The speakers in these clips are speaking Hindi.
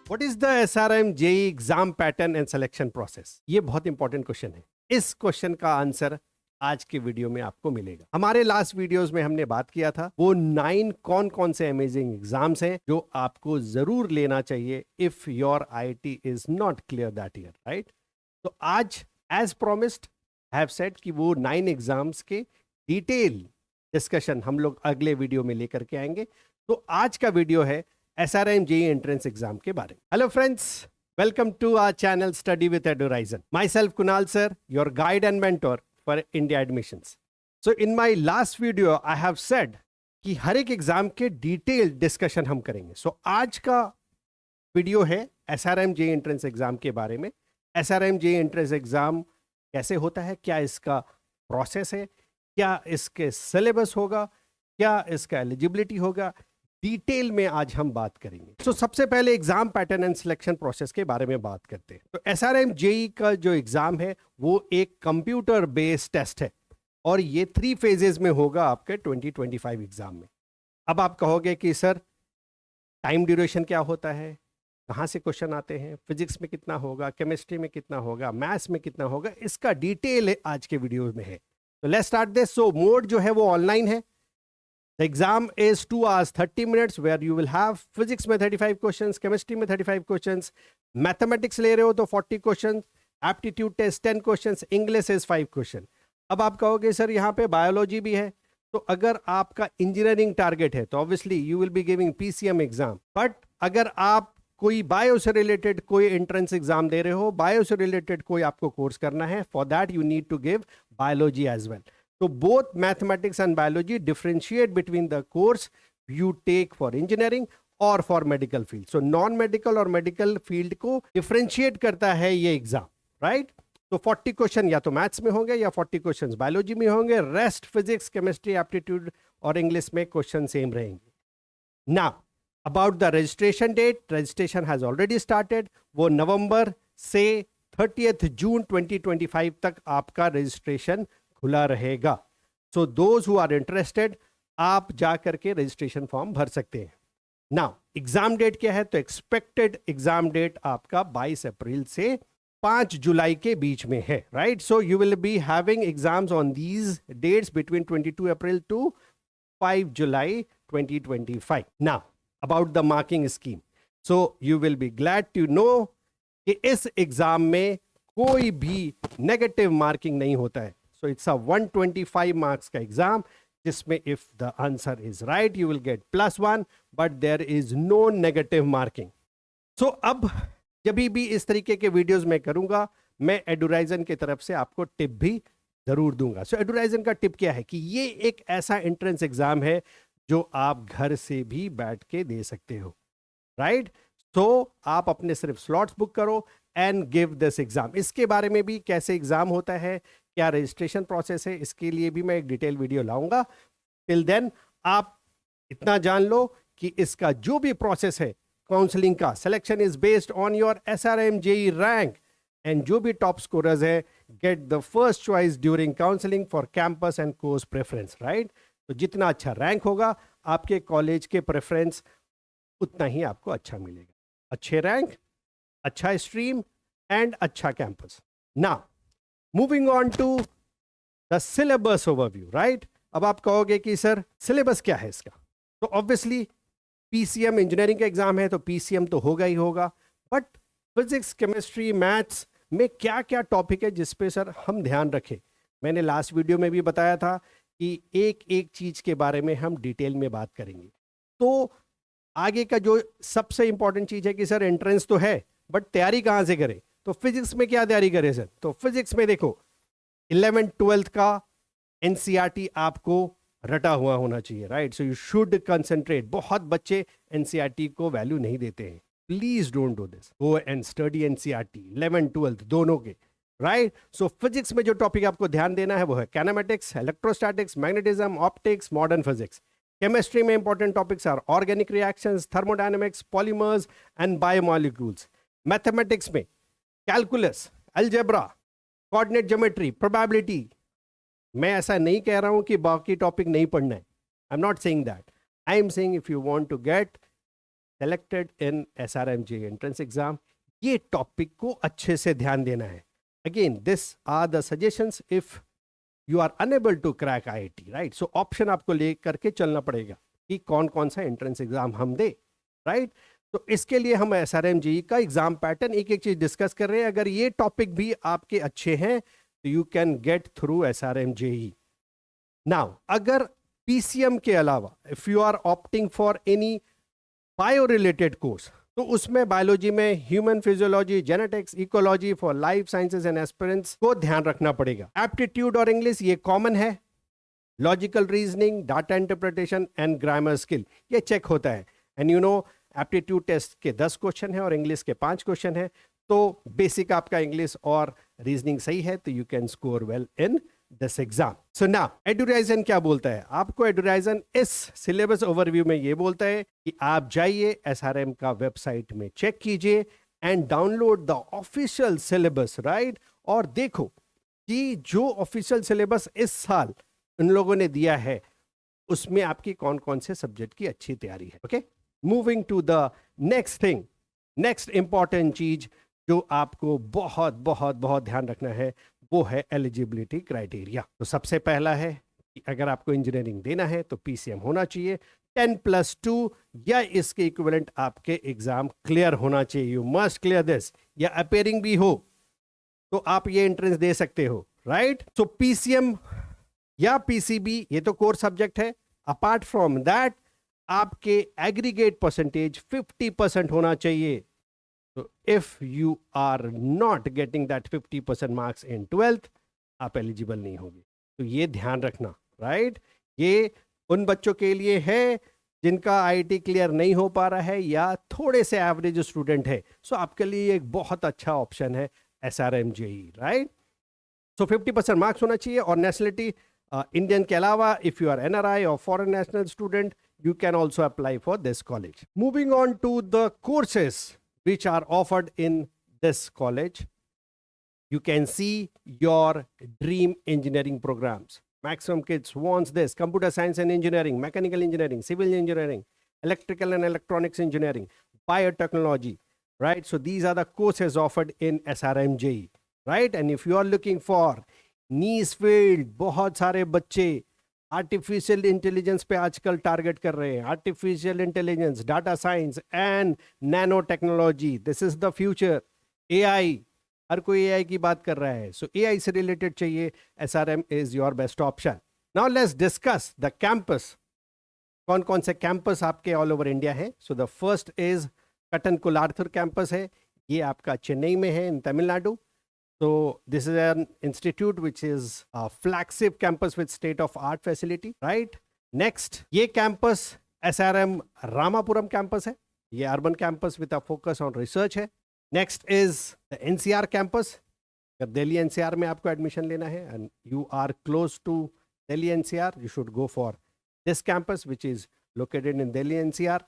What is the SRM JEE exam pattern and selection process? ये बहुत इंपॉर्टेंट क्वेश्चन है। इस क्वेश्चन का आंसर आज के वीडियो में आपको मिलेगा। हमारे लास्ट वीडियोस में हमने बात किया था वो 9 कौन कौन से अमेजिंग एग्जाम्स हैं जो आपको जरूर लेना चाहिए if your IIT is not clear that year, right? तो आज एज प्रोमिस्ड हैव सेड कि वो 9 एग्जाम्स के डिटेल डिस्कशन हम लोग अगले वीडियो में लेकर के आएंगे। तो आज का वीडियो है एसआरएम जेईई एंट्रेंस एग्जाम के बारे में। Hello friends, welcome to our channel Study with EduHorizon. Myself Kunal sir, your guide and mentor for India admissions. So in my last video I have said कि हर एक एग्जाम के डिटेल डिस्कशन हम करेंगे। सो आज का वीडियो है एसआरएम जेईई एंट्रेंस एग्जाम के बारे में। एसआरएम जेईई एंट्रेंस एग्जाम कैसे होता है, क्या इसका प्रोसेस है, क्या इसके सिलेबस होगा, क्या इसका एलिजिबिलिटी होगा, डिटेल में आज हम बात करेंगे। तो सबसे पहले exam pattern and selection process के बारे में बात करते हैं। तो एसआरएम जेईई का जो एग्जाम है वो एक कंप्यूटर बेस्ड टेस्ट है और ये 3 फेजेस में होगा आपके 2025 एग्जाम में। अब आप कहोगे कि सर टाइम ड्यूरेशन क्या होता है, कहाँ से क्वेश्चन आते हैं, फिजिक्स में कितना होगा, केमिस्ट्री में कितना होगा, मैथ्स में कितना होगा, इसका डिटेल आज के वीडियो में है। तो let's start this. So mode जो है वो ऑनलाइन है। The exam is 2 hours 30 minutes where you will have physics में 35 questions, chemistry में 35 questions, mathematics ले रहे हो तो 40 questions, aptitude test 10 questions, English is 5 question। अब आप कहोगे सर यहाँ पे बायोलॉजी भी है, तो अगर आपका इंजीनियरिंग टारगेट है तो obviously you will be giving PCM exam. But अगर आप कोई बायो से रिलेटेड कोई एंट्रेंस एग्जाम दे रहे हो, बायो से रिलेटेड कोई आपको कोर्स करना है, for that you need to give biology as well. So both mathematics and biology differentiate between the course you take for engineering or for medical field. So non-medical और medical field को differentiate करता है ये exam, right? तो 40 क्वेश्चन या तो मैथ्स में होंगे या 40 क्वेश्चन बायोलॉजी में होंगे, रेस्ट फिजिक्स, केमिस्ट्री, एप्टीट्यूड और इंग्लिश में क्वेश्चन सेम रहेंगे। Now about the registration date, registration has already started। वो नवंबर से 30th जून 2025 तक आपका रजिस्ट्रेशन खुला रहेगा। So those who are interested आप जा करके रजिस्ट्रेशन फॉर्म भर सकते हैं। नाउ एग्जाम डेट क्या है? तो एक्सपेक्टेड एग्जाम डेट आपका 22 अप्रैल से 5 जुलाई के बीच में है, right? So you will be having exams on these dates between 22 April to 5 July 2025। Now about the marking scheme, so you will be glad to know कि इस एग्जाम में कोई भी नेगेटिव मार्किंग नहीं होता है। So it's a 125 marks का एग्जाम जिसमें if the answer is right you will get +1 but there is no negative marking। So अब जब भी इस तरीके के वीडियोस मैं करूंगा मैं एडुराइजन की तरफ से आपको टिप भी जरूर दूंगा। सो एडुराइजन का टिप क्या है कि ये एक ऐसा एंट्रेंस एग्जाम है जो आप घर से भी बैठ के दे सकते हो, राइट? तो आप अपने सिर्फ स्लॉट्स बुक करो एंड गिव दिस एग्जाम। इसके बारे में भी कैसे एग्जाम होता है, क्या रजिस्ट्रेशन प्रोसेस है, इसके लिए भी मैं एक डिटेल वीडियो लाऊंगा। टिल देन आप इतना जान लो कि इसका जो भी प्रोसेस है काउंसलिंग का, selection is based on your SRM JEE rank and जो भी टॉप स्कोरर्स है get the first choice during counselling for campus and course preference, right? तो जितना अच्छा रैंक होगा आपके कॉलेज के प्रेफरेंस उतना ही आपको अच्छा मिलेगा। अच्छे रैंक, अच्छा स्ट्रीम एंड अच्छा campus. Now moving on to the syllabus overview, right? अब आप कहोगे कि सर सिलेबस क्या है इसका? तो ऑब्वियसली पीसीएम इंजीनियरिंग का एग्जाम है तो पीसीएम तो होगा ही होगा, बट फिजिक्स, केमिस्ट्री, मैथ्स में क्या क्या टॉपिक है जिस पे सर हम ध्यान रखें? मैंने लास्ट वीडियो में भी बताया था कि एक एक चीज के बारे में हम डिटेल में बात करेंगे। तो आगे का जो सबसे इंपॉर्टेंट चीज है कि सर एंट्रेंस तो है बट तैयारी कहाँ से करें? तो फिजिक्स में क्या तैयारी करें सर? तो फिजिक्स में देखो 11th 12th का एनसीईआरटी आपको रटा हुआ होना चाहिए, right? So you should concentrate. बहुत बच्चे एनसीईआरटी को वैल्यू नहीं देते हैं, please don't do this. Go and study NCERT 11th 12th दोनों के, राइट? सो फिजिक्स में जो टॉपिक आपको ध्यान देना है वो है kinematics, electrostatics, magnetism, optics, modern physics. Chemistry में important topics are organic reactions, thermodynamics, polymers and biomolecules. Mathematics में calculus, algebra, coordinate geometry, probability. मैं ऐसा नहीं कह रहा हूं कि बाकी टॉपिक नहीं पढ़ना है, I am not saying that. I am saying if you want to get selected in SRMJ entrance exam, ये टॉपिक को अच्छे से ध्यान देना है. Again this are the suggestions if you are unable to crack IIT, right. So option आपको ले करके चलना पड़ेगा कि कौन कौन सा एंट्रेंस एग्जाम हम दे, राइट. तो इसके लिए हम SRMJE का एग्जाम पैटर्न एक एक चीज डिस्कस कर रहे हैं. अगर ये टॉपिक भी आपके अच्छे हैं तो you can get through SRMJE. Now अगर PCM के अलावा if you are opting for any bio related course, तो उसमें बायोलॉजी में human physiology, genetics, ecology for life sciences and aspirants को ध्यान रखना पड़ेगा. एप्टीट्यूड और इंग्लिश ये कॉमन है. Logical reasoning, data interpretation and grammar skill ये चेक होता है. And you know aptitude test के 10 क्वेश्चन है और इंग्लिश के 5 क्वेश्चन है. तो बेसिक आपका इंग्लिश और रीजनिंग सही है तो you can score well in this exam. So now Edurizon क्या बोलता है आपको? एडुराइजन इस सिलेबस ओवरव्यू में ये बोलता है कि आप जाइए SRM का वेबसाइट में चेक कीजिए and download the official syllabus, right. और देखो कि जो ऑफिशियल सिलेबस इस साल उन लोगों ने दिया है उसमें आपकी कौन कौन से सब्जेक्ट की अच्छी तैयारी है. Okay, moving to the next thing, next important चीज जो आपको बहुत बहुत बहुत ध्यान रखना है वो है एलिजिबिलिटी क्राइटेरिया. तो सबसे पहला है कि अगर आपको इंजीनियरिंग देना है तो PCM होना चाहिए 10+2 या इसके इक्विवेलेंट आपके एग्जाम क्लियर होना चाहिए. You must clear this. या अपेयरिंग भी हो तो आप ये एंट्रेंस दे सकते हो, राइट. सो PCM या PCB ये तो कोर सब्जेक्ट है. अपार्ट फ्रॉम दैट आपके एग्रीगेट परसेंटेज 50% होना चाहिए. तो if you are not getting that 50% marks in 12th आप एलिजिबल नहीं होंगे. तो ये ध्यान रखना, राइट. ये उन बच्चों के लिए है जिनका IIT क्लियर नहीं हो पा रहा है या थोड़े से एवरेज स्टूडेंट है. सो आपके लिए एक बहुत अच्छा ऑप्शन है SRMJE, राइट. सो 50% मार्क्स होना चाहिए. और नेशनलिटी इंडियन के अलावा इफ यू आर NRI और foreign national student you can also apply for this college. Moving on to the courses which are offered in this college, you can see your dream engineering programs. Maximum Kids wants this: computer science and engineering, mechanical engineering, civil engineering, electrical and electronics engineering, biotechnology, right? So these are the courses offered in SRMJE, right? And if you are looking for niche field, बहुत सारे बच्चे आर्टिफिशियल इंटेलिजेंस पे आजकल टारगेट कर रहे हैं. Artificial intelligence, data science and nano technology, this is the future. AI, हर कोई AI की बात कर रहा है. सो AI से रिलेटेड चाहिए, SRM is your best option. Now let's discuss the campus. कौन कौन से कैंपस आपके ऑल ओवर इंडिया है. So the first is Kattankulathur campus है. ये आपका चेन्नई में है इन Tamil Nadu. So this is an institute which is a flagship campus with state of art facility, right? Next, ये campus SRM Ramapuram campus है. ये urban campus with a focus on research है. Next is the NCR campus. अगर दिल्ली NCR में आपको admission लेना है and you are close to Delhi NCR, you should go for this campus which is located in Delhi NCR.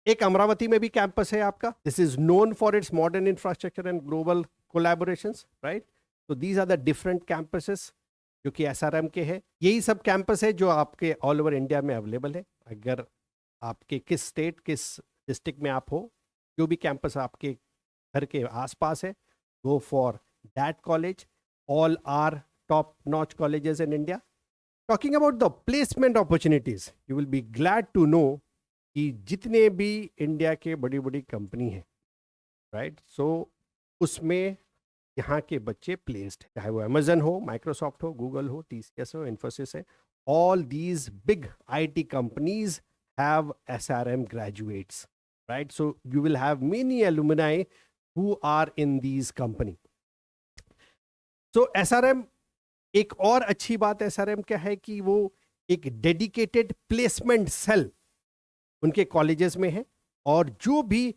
एक अमरावती में भी कैंपस है आपका. This is known for its modern infrastructure and global collaborations, right. तो these are the different campuses जो कि SRM के हैं. यही सब कैंपस है जो आपके ऑल ओवर इंडिया में अवेलेबल है. अगर आपके किस स्टेट, किस डिस्ट्रिक्ट में आप हो, जो भी कैंपस आपके घर के आसपास है, go for that college. All are top notch colleges in India. Talking about the placement opportunities, you will be glad to know कि जितने भी इंडिया के बड़ी बड़ी कंपनी हैं, राइट, सो उसमें यहाँ के बच्चे प्लेस्ड, चाहे वो अमेजन हो, माइक्रोसॉफ्ट हो, गूगल हो, TCS हो, इन्फोसिस है. All these big IT companies have SRM graduates, right. So you will have many alumni who are in these company. So SRM, एक और अच्छी बात SRM क्या है कि वो एक डेडिकेटेड प्लेसमेंट सेल उनके कॉलेजेस में है. और जो भी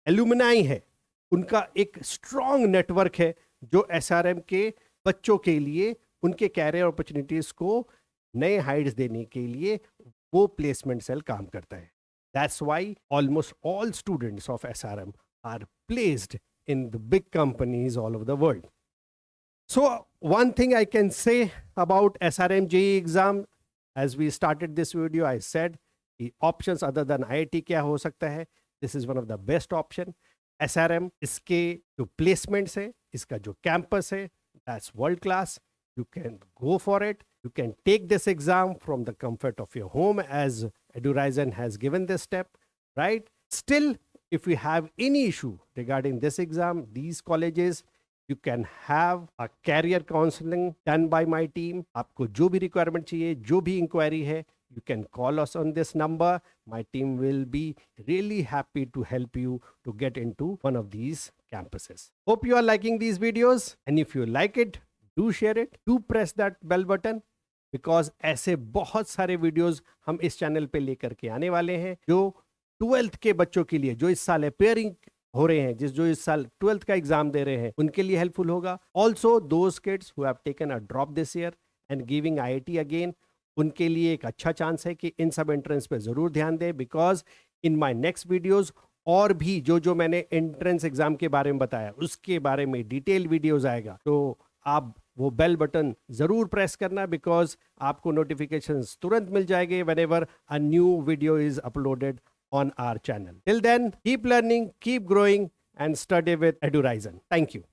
एलुमनाई है उनका एक स्ट्रॉन्ग नेटवर्क है जो SRM के बच्चों के लिए उनके कैरियर अपॉर्चुनिटीज को नए हाइट्स देने के लिए वो प्लेसमेंट सेल काम करता है. That's why almost all students of SRM are placed in the big companies all over the world. So one thing I can say about SRM JEE exam, as we started this video, I said the options other than IIT क्या हो सकता है. This is one of the best option. SRM, इसके जो प्लेसमेंट्स है, इसका जो कैंपस है, that's world class. You can go for it. You can take this exam from the comfort of your home, as EduRhorizon has given this step, right? Still, if you have any issue regarding this exam, these colleges, you can have a career counseling done by my team. आपको जो भी requirement चाहिए, जो भी inquiry है, you can call us on this number. My team will be really happy to help you to get into one of these campuses. Hope you are liking these videos, and if you like it, do share it, do press that bell button, because ऐसे बहुत सारे वीडियोस हम इस चैनल पे लेकर के आने वाले हैं जो 12th के बच्चों के लिए, जो इस साल अपेयरिंग हो रहे हैं, जो इस साल 12th का एग्जाम दे रहे हैं, उनके लिए हेल्पफुल होगा। Also those kids who have taken a drop this year and giving IIT again, उनके लिए एक अच्छा चांस है कि इन सब एंट्रेंस पे जरूर ध्यान दें, because in my next videos और भी जो मैंने एंट्रेंस एग्जाम के बारे में बताया, उसके बारे में डिटेल वीडियोज आएगा। तो आप वो बेल बटन जरूर प्रेस करना, बिकॉज आपको नोटिफिकेशंस तुरंत मिल जाएंगे whenever a new video is uploaded on our channel. Till then, keep learning, keep growing, and study with EduRhorizon. Thank you.